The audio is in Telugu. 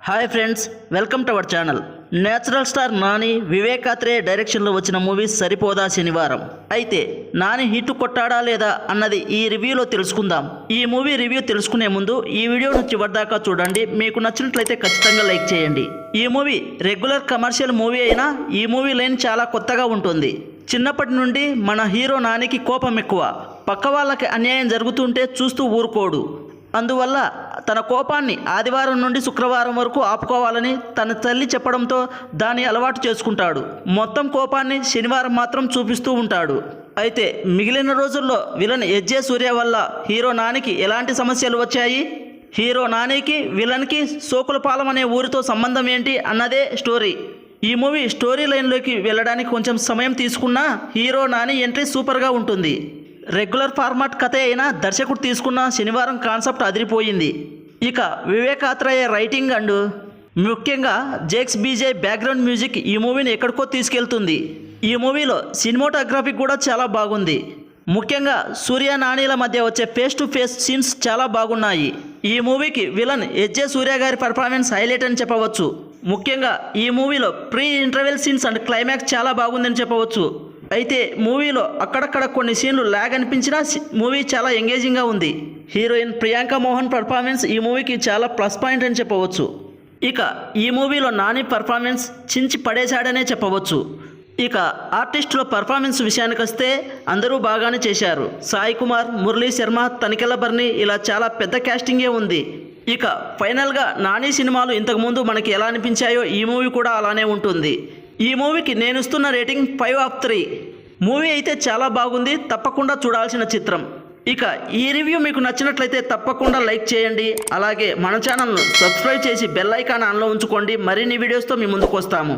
Hi friends, welcome to our channel. Natural star Nani, Vivek Atreya డైరెక్షన్లో వచ్చిన మూవీ సరిపోదా శనివారం. అయితే నాని హిట్ కొట్టాడా లేదా అన్నది ఈ రివ్యూలో తెలుసుకుందాం. ఈ మూవీ రివ్యూ తెలుసుకునే ముందు ఈ వీడియోను చివరిదాకా చూడండి. మీకు నచ్చినట్లయితే ఖచ్చితంగా లైక్ చేయండి. ఈ మూవీ రెగ్యులర్ కమర్షియల్ మూవీ అయినా ఈ మూవీ లైన్ చాలా కొత్తగా ఉంటుంది. చిన్నప్పటి నుండి మన హీరో నానికి కోపం ఎక్కువ. పక్క వాళ్ళకి అన్యాయం జరుగుతుంటే చూస్తూ ఊరుకోడు. అందువల్ల తన కోపాన్ని ఆదివారం నుండి శుక్రవారం వరకు ఆపుకోవాలని తన తల్లి చెప్పడంతో దాన్ని అలవాటు చేసుకుంటాడు. మొత్తం కోపాన్ని శనివారం మాత్రం చూపిస్తూ ఉంటాడు. అయితే మిగిలిన రోజుల్లో విలన్ ఎస్జే సూర్య వల్ల హీరో నానికి ఎలాంటి సమస్యలు వచ్చాయి, హీరో నానికి విలన్కి సోకులపాలెం అనే ఊరితో సంబంధం ఏంటి అన్నదే స్టోరీ. ఈ మూవీ స్టోరీ లైన్లోకి వెళ్ళడానికి కొంచెం సమయం తీసుకున్నా హీరో నాని ఎంట్రీ సూపర్గా ఉంటుంది. రెగ్యులర్ ఫార్మాట్ కథ అయినా దర్శకుడు తీసుకున్న శనివారం కాన్సెప్ట్ అదిరిపోయింది. ఇక వివేక్ ఆత్రేయ రైటింగ్ అండ్ ముఖ్యంగా జేక్స్ బీజే బ్యాక్గ్రౌండ్ మ్యూజిక్ ఈ మూవీని ఎక్కడికో తీసుకెళ్తుంది. ఈ మూవీలో సినిమాటోగ్రఫీ కూడా చాలా బాగుంది. ముఖ్యంగా సూర్య నానీల మధ్య వచ్చే ఫేస్ టు ఫేస్ సీన్స్ చాలా బాగున్నాయి. ఈ మూవీకి విలన్ ఎస్జే సూర్య గారి పర్ఫార్మెన్స్ హైలైట్ అని చెప్పవచ్చు. ముఖ్యంగా ఈ మూవీలో pre interval scenes and climax చాలా బాగుందని చెప్పవచ్చు. అయితే మూవీలో అక్కడక్కడ కొన్ని సీన్లు ల్యాగ్ అనిపించినా మూవీ చాలా ఎంగేజింగ్గా ఉంది. హీరోయిన్ ప్రియాంక మోహన్ పర్ఫార్మెన్స్ ఈ మూవీకి చాలా ప్లస్ పాయింట్ అని చెప్పవచ్చు. ఇక ఈ మూవీలో నాని పర్ఫార్మెన్స్ చించి పడేశాడనే చెప్పవచ్చు. ఇక ఆర్టిస్టుల పర్ఫార్మెన్స్ విషయానికి వస్తే అందరూ బాగానే చేశారు. సాయి కుమార్, మురళీ శర్మ, తనికెళ్ళ బర్ని ఇలా చాలా పెద్ద క్యాస్టింగే ఉంది. ఇక ఫైనల్గా నాని సినిమాలు ఇంతకుముందు మనకి ఎలా అనిపించాయో ఈ మూవీ కూడా అలానే ఉంటుంది. ఈ మూవీకి నేను ఇస్తున్న రేటింగ్ 5/3. మూవీ అయితే చాలా బాగుంది, తప్పకుండా చూడాల్సిన చిత్రం. ఇక ఈ రివ్యూ మీకు నచ్చినట్లయితే తప్పకుండా లైక్ చేయండి. అలాగే మన ఛానల్ను సబ్స్క్రైబ్ చేసి బెల్ ఐకాన్ ఆన్లో ఉంచుకోండి. మరిన్ని వీడియోస్తో మీ ముందుకు వస్తాము.